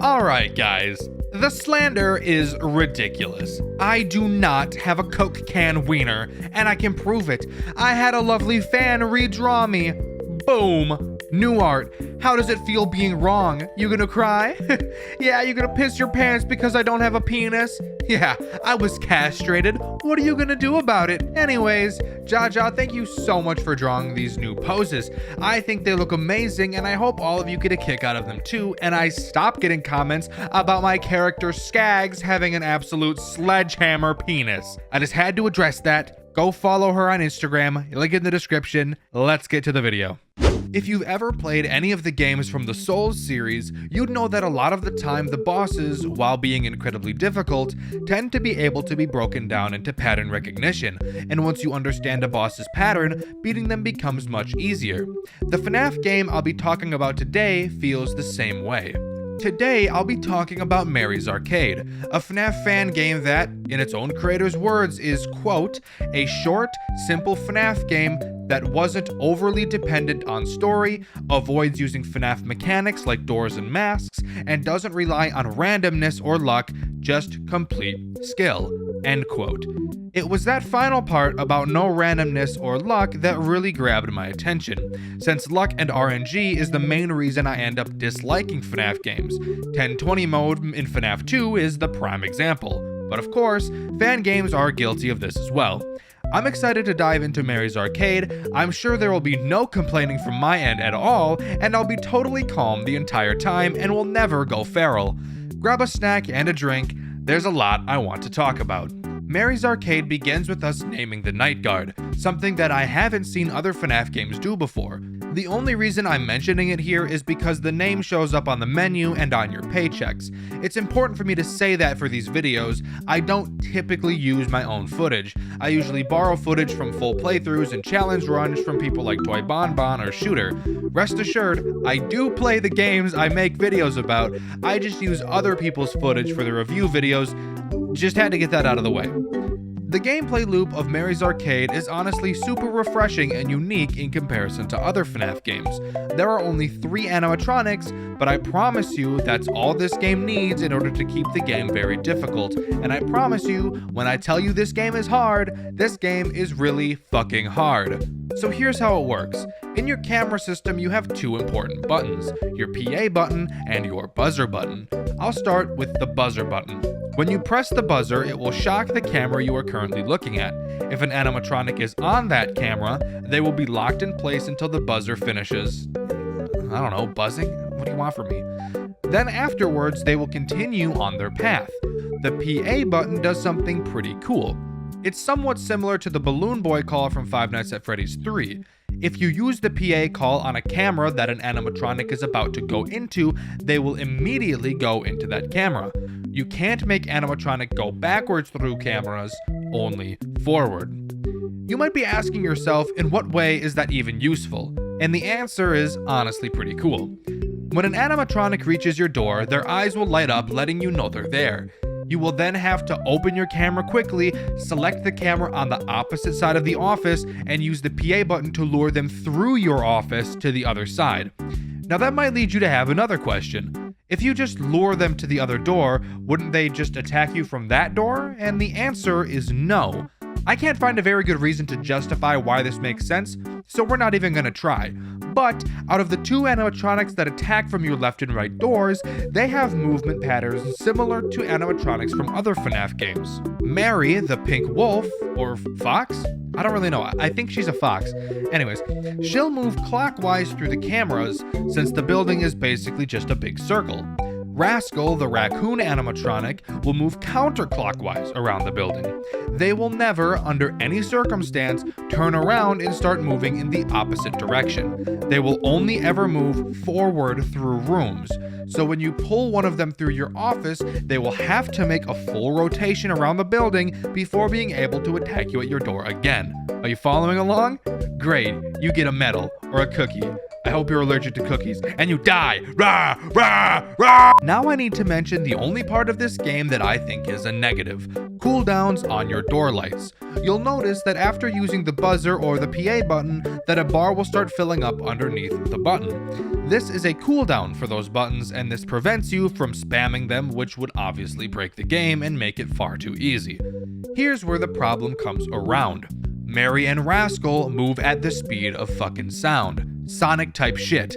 Alright guys, the slander is ridiculous. I do not have a Coke can wiener, and I can prove it. I had a lovely fan redraw me. Boom. New art. How does it feel being wrong? You gonna cry? Yeah, you gonna piss your pants because I don't have a penis? Yeah, I was castrated. What are you gonna do about it? Anyways, Jaja, thank you so much for drawing these new poses. I think they look amazing, and I hope all of you get a kick out of them too, and I stop getting comments about my character Skags having an absolute sledgehammer penis. I just had to address that. Go follow her on Instagram, link in the description. Let's get to the video. If you've ever played any of the games from the Souls series, you'd know that a lot of the time the bosses, while being incredibly difficult, tend to be able to be broken down into pattern recognition, and once you understand a boss's pattern, beating them becomes much easier. The FNAF game I'll be talking about today feels the same way. Today, I'll be talking about Mary's Arcade, a FNAF fan game that, in its own creator's words, is, quote, a short, simple FNAF game that wasn't overly dependent on story, avoids using FNAF mechanics like doors and masks, and doesn't rely on randomness or luck, just complete skill, end quote. It was that final part about no randomness or luck that really grabbed my attention, since luck and RNG is the main reason I end up disliking FNAF games. 1020 mode in FNAF 2 is the prime example, but of course, fan games are guilty of this as well. I'm excited to dive into Mary's Arcade. I'm sure there will be no complaining from my end at all, and I'll be totally calm the entire time and will never go feral. Grab a snack and a drink, there's a lot I want to talk about. Mary's Arcade begins with us naming the Night Guard, something that I haven't seen other FNAF games do before. The only reason I'm mentioning it here is because the name shows up on the menu and on your paychecks. It's important for me to say that for these videos. I don't typically use my own footage. I usually borrow footage from full playthroughs and challenge runs from people like Toy Bonbon or Shooter. Rest assured, I do play the games I make videos about. I just use other people's footage for the review videos. Just had to get that out of the way. The gameplay loop of Mary's Arcade is honestly super refreshing and unique in comparison to other FNAF games. There are only 3 animatronics, but I promise you that's all this game needs in order to keep the game very difficult. And I promise you, when I tell you this game is hard, this game is really fucking hard. So here's how it works. In your camera system, you have 2 important buttons, your PA button and your buzzer button. I'll start with the buzzer button. When you press the buzzer, it will shock the camera you are currently looking at. If an animatronic is on that camera, they will be locked in place until the buzzer finishes, I don't know, buzzing? What do you want from me? Then afterwards, they will continue on their path. The PA button does something pretty cool. It's somewhat similar to the Balloon Boy call from Five Nights at Freddy's 3. If you use the PA call on a camera that an animatronic is about to go into, they will immediately go into that camera. You can't make animatronic go backwards through cameras, only forward. You might be asking yourself, in what way is that even useful? And the answer is honestly pretty cool. When an animatronic reaches your door, their eyes will light up, letting you know they're there. You will then have to open your camera quickly, select the camera on the opposite side of the office, and use the PA button to lure them through your office to the other side. Now that might lead you to have another question. If you just lure them to the other door, wouldn't they just attack you from that door? And the answer is no. I can't find a very good reason to justify why this makes sense, so we're not even gonna try. But out of the 2 animatronics that attack from your left and right doors, they have movement patterns similar to animatronics from other FNAF games. Mary, the pink wolf, or fox? I don't really know, I think she's a fox. Anyways, she'll move clockwise through the cameras, since the building is basically just a big circle. Rascal, the raccoon animatronic, will move counterclockwise around the building. They will never, under any circumstance, turn around and start moving in the opposite direction. They will only ever move forward through rooms. So when you pull one of them through your office, they will have to make a full rotation around the building before being able to attack you at your door again. Are you following along? Great, you get a medal, or a cookie. I hope you're allergic to cookies and you die. Rah, rah, rah. Now I need to mention the only part of this game that I think is a negative: cooldowns on your door lights. You'll notice that after using the buzzer or the PA button, that a bar will start filling up underneath the button. This is a cooldown for those buttons, and this prevents you from spamming them, which would obviously break the game and make it far too easy. Here's where the problem comes around. Mary and Rascal move at the speed of fucking sound, Sonic type shit.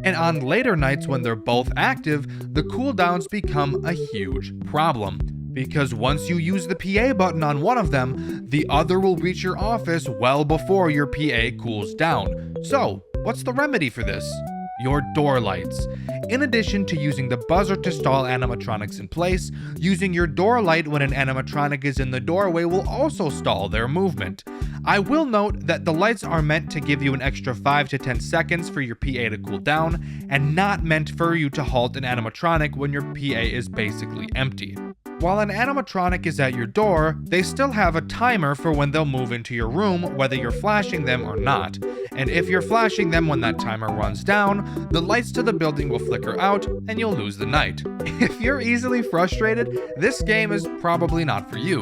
And on later nights when they're both active, the cooldowns become a huge problem. Because once you use the PA button on one of them, the other will reach your office well before your PA cools down. So, what's the remedy for this? Your door lights. In addition to using the buzzer to stall animatronics in place, using your door light when an animatronic is in the doorway will also stall their movement. I will note that the lights are meant to give you an extra 5 to 10 seconds for your PA to cool down, and not meant for you to halt an animatronic when your PA is basically empty. While an animatronic is at your door, they still have a timer for when they'll move into your room, whether you're flashing them or not. And if you're flashing them when that timer runs down, the lights to the building will flicker out and you'll lose the night. If you're easily frustrated, this game is probably not for you.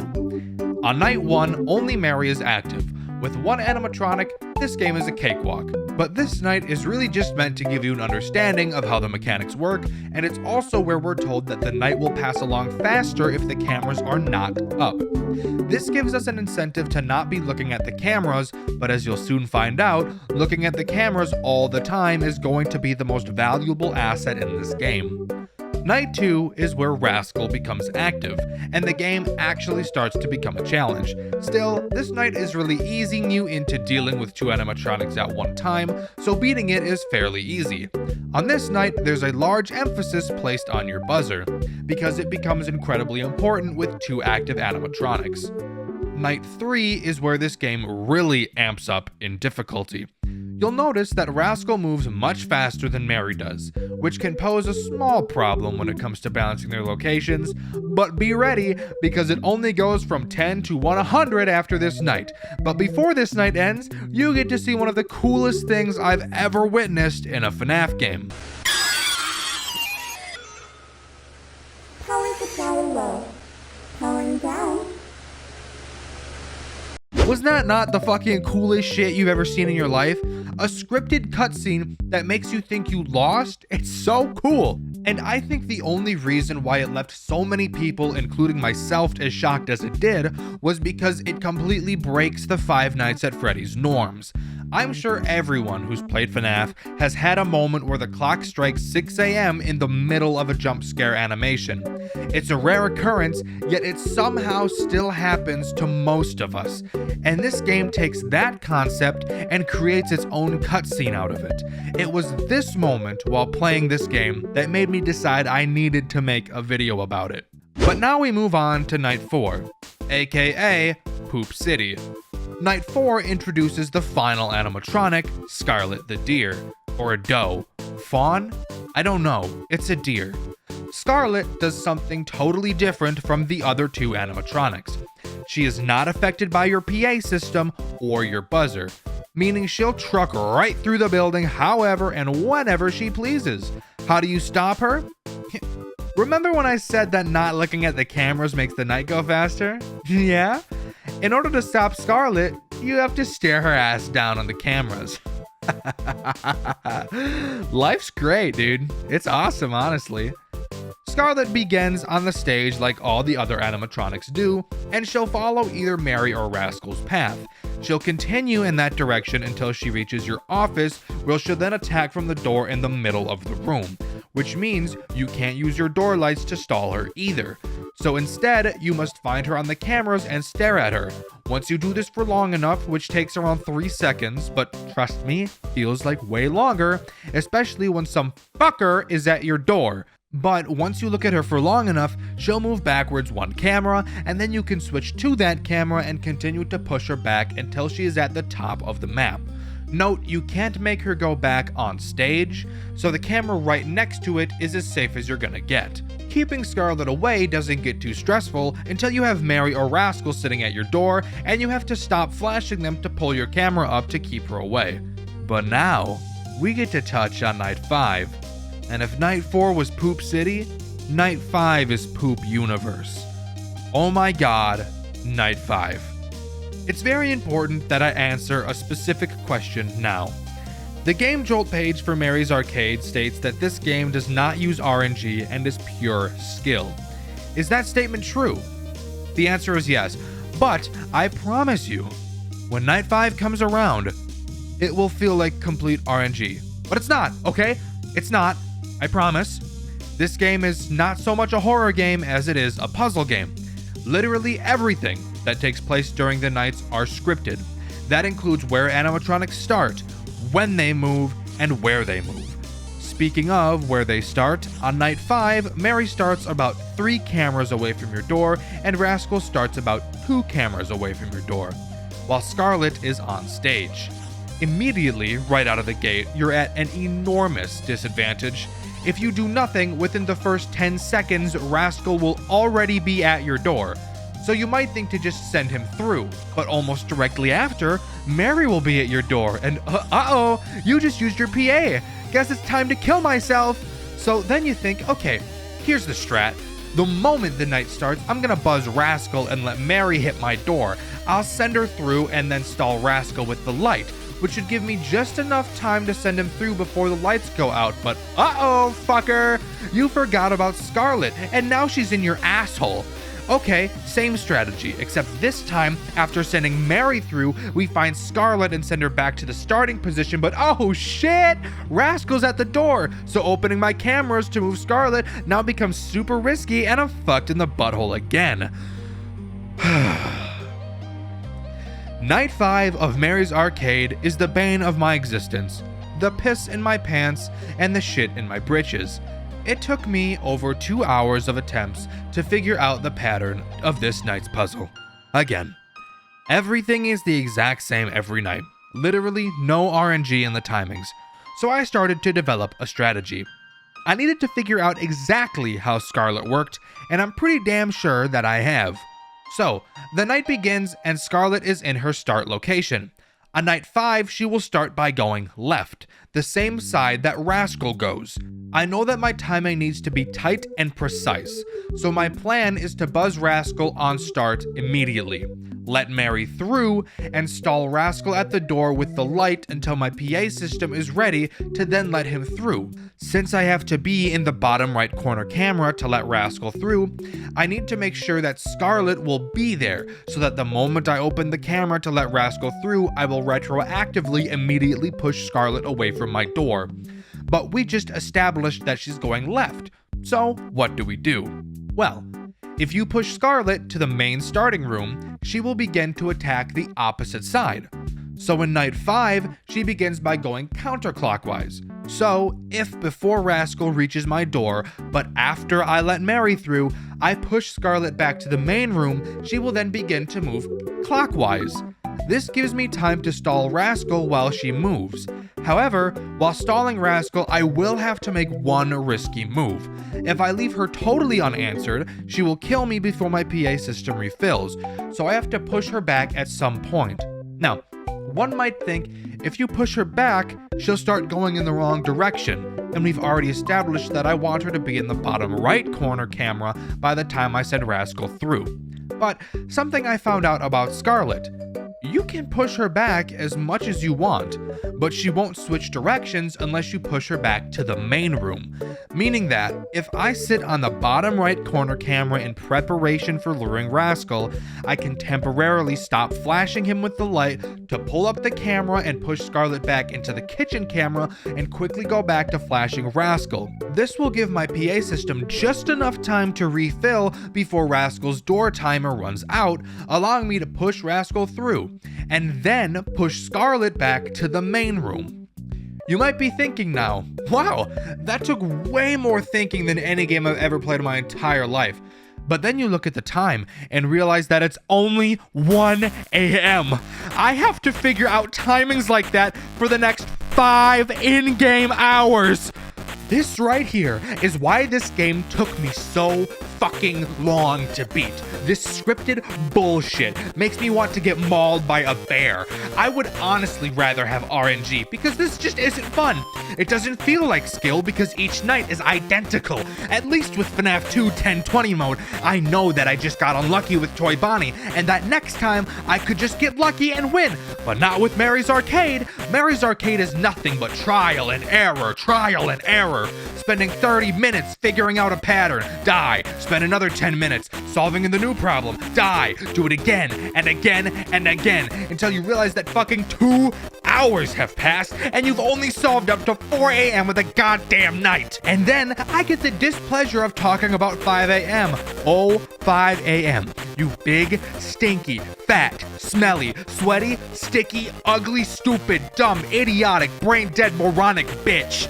On night 1, only Mary is active. With one animatronic, this game is a cakewalk. But this night is really just meant to give you an understanding of how the mechanics work, and it's also where we're told that the night will pass along faster if the cameras are not up. This gives us an incentive to not be looking at the cameras, but as you'll soon find out, looking at the cameras all the time is going to be the most valuable asset in this game. Night 2 is where Rascal becomes active, and the game actually starts to become a challenge. Still, this night is really easing you into dealing with 2 animatronics at one time, so beating it is fairly easy. On this night, there's a large emphasis placed on your buzzer, because it becomes incredibly important with 2 active animatronics. Night 3 is where this game really amps up in difficulty. You'll notice that Rascal moves much faster than Mary does, which can pose a small problem when it comes to balancing their locations, but be ready because it only goes from 10 to 100 after this night. But before this night ends, you get to see one of the coolest things I've ever witnessed in a FNAF game. Power supply low. Powering down. Was that not the fucking coolest shit you've ever seen in your life? A scripted cutscene that makes you think you lost? It's so cool. And I think the only reason why it left so many people, including myself, as shocked as it did, was because it completely breaks the Five Nights at Freddy's norms. I'm sure everyone who's played FNAF has had a moment where the clock strikes 6 a.m. in the middle of a jump scare animation. It's a rare occurrence, yet it somehow still happens to most of us. And this game takes that concept and creates its own cutscene out of it. It was this moment while playing this game that made me decide I needed to make a video about it. But now we move on to Night 4, aka Poop City. Night 4 introduces the final animatronic, Scarlet the deer. Or a doe. Fawn? I don't know. It's a deer. Scarlet does something totally different from the other 2 animatronics. She is not affected by your PA system or your buzzer, meaning she'll truck right through the building however and whenever she pleases. How do you stop her? Remember when I said that not looking at the cameras makes the night go faster? Yeah? In order to stop Scarlet, you have to stare her ass down on the cameras. Life's great, dude. It's awesome, honestly. Scarlet begins on the stage like all the other animatronics do, and she'll follow either Mary or Rascal's path. She'll continue in that direction until she reaches your office, where she'll then attack from the door in the middle of the room, which means you can't use your door lights to stall her either. So instead, you must find her on the cameras and stare at her. Once you do this for long enough, which takes around 3 seconds, but trust me, feels like way longer, especially when some fucker is at your door. But once you look at her for long enough, she'll move backwards 1 camera, and then you can switch to that camera and continue to push her back until she is at the top of the map. Note, you can't make her go back on stage, so the camera right next to it is as safe as you're gonna get. Keeping Scarlet away doesn't get too stressful until you have Mary or Rascal sitting at your door, and you have to stop flashing them to pull your camera up to keep her away. But now, we get to touch on Night 5. And if Night 4 was Poop City, Night 5 is Poop Universe. Oh my god, Night 5. It's very important that I answer a specific question now. The Game Jolt page for Mary's Arcade states that this game does not use RNG and is pure skill. Is that statement true? The answer is yes, but I promise you, when Night 5 comes around, it will feel like complete RNG. But it's not, okay? It's not, I promise. This game is not so much a horror game as it is a puzzle game. Literally everything that takes place during the nights are scripted. That includes where animatronics start, when they move, and where they move. Speaking of where they start, on Night 5, Mary starts about 3 cameras away from your door, and Rascal starts about 2 cameras away from your door, while Scarlet is on stage. Immediately, right out of the gate, you're at an enormous disadvantage. If you do nothing within the first 10 seconds, Rascal will already be at your door. So you might think to just send him through, but almost directly after, Mary will be at your door, and uh-oh, you just used your PA. Guess it's time to kill myself. So then you think, okay, here's the strat. The moment the night starts, I'm gonna buzz Rascal and let Mary hit my door. I'll send her through and then stall Rascal with the light, which should give me just enough time to send him through before the lights go out. But uh-oh, fucker, you forgot about Scarlet, and now she's in your asshole. Okay, same strategy, except this time, after sending Mary through, we find Scarlet and send her back to the starting position, but oh shit! Rascal's at the door, so opening my cameras to move Scarlet now becomes super risky, and I'm fucked in the butthole again. Night 5 of Mary's Arcade is the bane of my existence, the piss in my pants, and the shit in my britches. It took me over 2 hours of attempts to figure out the pattern of this night's puzzle. Again, everything is the exact same every night, literally no RNG in the timings, so I started to develop a strategy. I needed to figure out exactly how Scarlet worked, and I'm pretty damn sure that I have. So, the night begins and Scarlet is in her start location. On Night 5, she will start by going left, the same side that Rascal goes. I know that my timing needs to be tight and precise, so my plan is to buzz Rascal on start immediately, let Mary through, and stall Rascal at the door with the light until my PA system is ready to then let him through. Since I have to be in the bottom right corner camera to let Rascal through, I need to make sure that Scarlet will be there, so that the moment I open the camera to let Rascal through, I will retroactively immediately push Scarlet away from my door. But we just established that she's going left, so what do? Well, if you push Scarlet to the main starting room, she will begin to attack the opposite side. So in Night 5, she begins by going counterclockwise. So if before Rascal reaches my door, but after I let Mary through, I push Scarlet back to the main room, she will then begin to move clockwise. This gives me time to stall Rascal while she moves. However, while stalling Rascal, I will have to make one risky move. If I leave her totally unanswered, she will kill me before my PA system refills, so I have to push her back at some point. Now, one might think if you push her back, she'll start going in the wrong direction, and we've already established that I want her to be in the bottom right corner camera by the time I send Rascal through. But something I found out about Scarlet: you can push her back as much as you want, but she won't switch directions unless you push her back to the main room. Meaning that if I sit on the bottom right corner camera in preparation for luring Rascal, I can temporarily stop flashing him with the light to pull up the camera and push Scarlet back into the kitchen camera and quickly go back to flashing Rascal. This will give my PA system just enough time to refill before Rascal's door timer runs out, allowing me to push Rascal through, and then push Scarlet back to the main room. You might be thinking now, wow, that took way more thinking than any game I've ever played in my entire life. But then you look at the time and realize that it's only 1 a.m. I have to figure out timings like that for the next 5 in-game hours. This right here is why this game took me so fucking long to beat. This scripted bullshit makes me want to get mauled by a bear. I would honestly rather have RNG because this just isn't fun. It doesn't feel like skill because each night is identical. At least with FNAF 2 10/20 mode, I know that I just got unlucky with Toy Bonnie and that next time I could just get lucky and win. But not with Mary's Arcade. Mary's Arcade is nothing but trial and error, spending 30 minutes figuring out a pattern, die, spend another 10 minutes solving the new problem, die, do it again and again and again until you realize that fucking 2 hours have passed and you've only solved up to 4 a.m. with a goddamn night. And then I get the displeasure of talking about 5 a.m. Oh, 5 a.m. You big, stinky, fat, smelly, sweaty, sticky, ugly, stupid, dumb, idiotic, brain-dead, moronic bitch.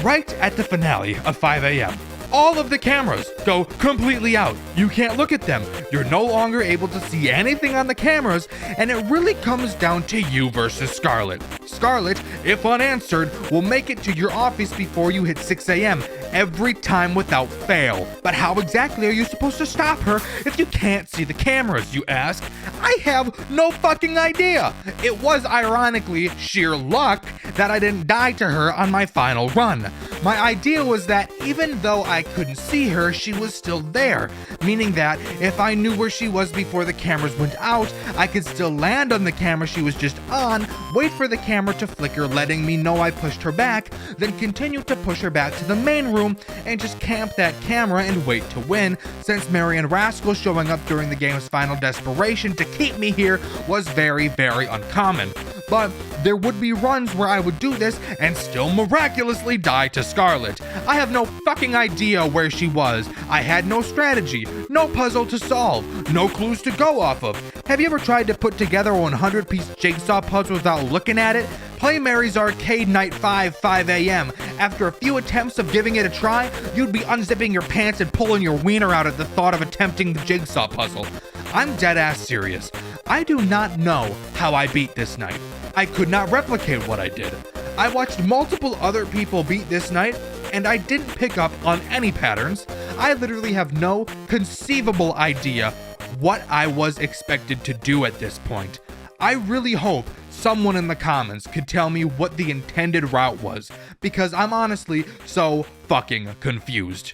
Right at the finale of 5 a.m., all of the cameras go completely out. You can't look at them. You're no longer able to see anything on the cameras, and it really comes down to you versus Scarlet. Scarlet, if unanswered, will make it to your office before you hit 6 a.m. every time without fail. But how exactly are you supposed to stop her if you can't see the cameras, you ask? I have no fucking idea. It was ironically sheer luck that I didn't die to her on my final run. My idea was that even though I couldn't see her, she was still there, meaning that if I knew where she was before the cameras went out, I could still land on the camera she was just on, wait for the camera to flicker letting me know I pushed her back, then continue to push her back to the main room and just camp that camera and wait to win, since Mary and Rascal showing up during the game's final desperation to keep me here was very, very uncommon. But there would be runs where I would do this and still miraculously die to Scarlet. I have no fucking idea where she was. I had no strategy, no puzzle to solve, no clues to go off of. Have you ever tried to put together a 100-piece jigsaw puzzle without looking at it? Play Mary's Arcade Night 5 a.m. After a few attempts of giving it a try, you'd be unzipping your pants and pulling your wiener out at the thought of attempting the jigsaw puzzle. I'm dead ass serious. I do not know how I beat this night. I could not replicate what I did. I watched multiple other people beat this night, and I didn't pick up on any patterns. I literally have no conceivable idea what I was expected to do at this point. I really hope someone in the comments could tell me what the intended route was, because I'm honestly so fucking confused.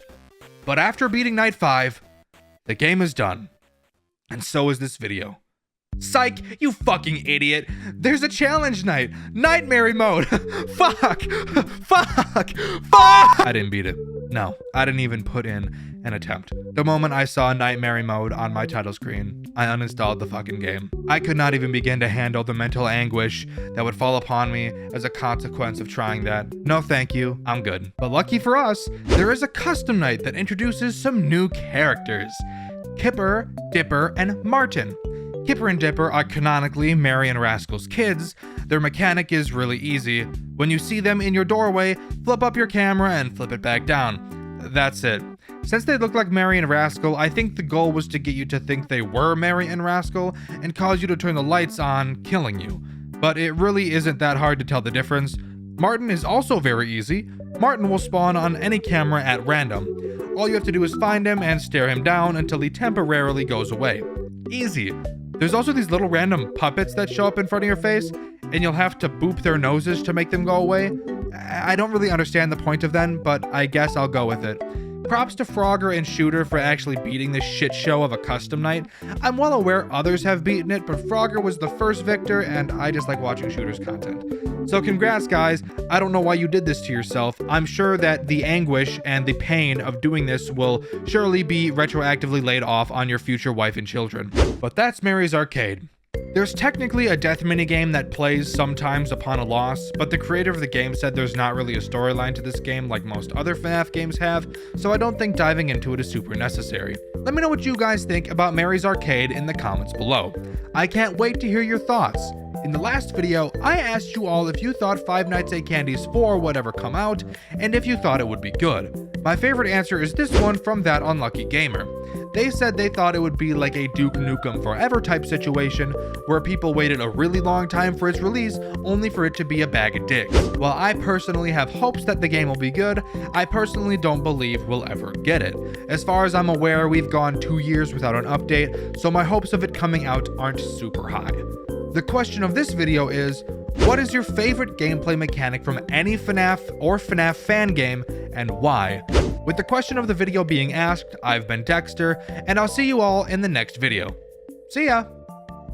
But after beating Night 5, the game is done. And so is this video. Psych, you fucking idiot. There's a challenge night. Nightmare mode. Fuck. I didn't beat it. No, I didn't even put in an attempt. The moment I saw Nightmare mode on my title screen, I uninstalled the fucking game. I could not even begin to handle the mental anguish that would fall upon me as a consequence of trying that. No thank you, I'm good. But lucky for us, there is a custom night that introduces some new characters. Kipper, Dipper, and Martin. Kipper and Dipper are canonically Mary and Rascal's kids. Their mechanic is really easy. When you see them in your doorway, flip up your camera and flip it back down. That's it. Since they look like Mary and Rascal, I think the goal was to get you to think they were Mary and Rascal and cause you to turn the lights on, killing you. But it really isn't that hard to tell the difference. Martin is also very easy. Martin will spawn on any camera at random. All you have to do is find him and stare him down until he temporarily goes away. Easy. There's also these little random puppets that show up in front of your face, and you'll have to boop their noses to make them go away. I don't really understand the point of them, but I guess I'll go with it. Props to Frogger and Shooter for actually beating this shit show of a custom night. I'm well aware others have beaten it, but Frogger was the first victor, and I just like watching Shooter's content. So congrats, guys. I don't know why you did this to yourself. I'm sure that the anguish and the pain of doing this will surely be retroactively laid off on your future wife and children. But that's Mary's Arcade. There's technically a death minigame that plays sometimes upon a loss, but the creator of the game said there's not really a storyline to this game like most other FNAF games have, so I don't think diving into it is super necessary. Let me know what you guys think about Mary's Arcade in the comments below. I can't wait to hear your thoughts. In the last video, I asked you all if you thought Five Nights at Candy's 4 would ever come out, and if you thought it would be good. My favorite answer is this one from That Unlucky Gamer. They said they thought it would be like a Duke Nukem Forever type situation, where people waited a really long time for its release, only for it to be a bag of dicks. While I personally have hopes that the game will be good, I personally don't believe we'll ever get it. As far as I'm aware, we've gone 2 years without an update, so my hopes of it coming out aren't super high. The question of this video is, what is your favorite gameplay mechanic from any FNAF or FNAF fan game, and why? With the question of the video being asked, I've been Dexter, and I'll see you all in the next video. See ya!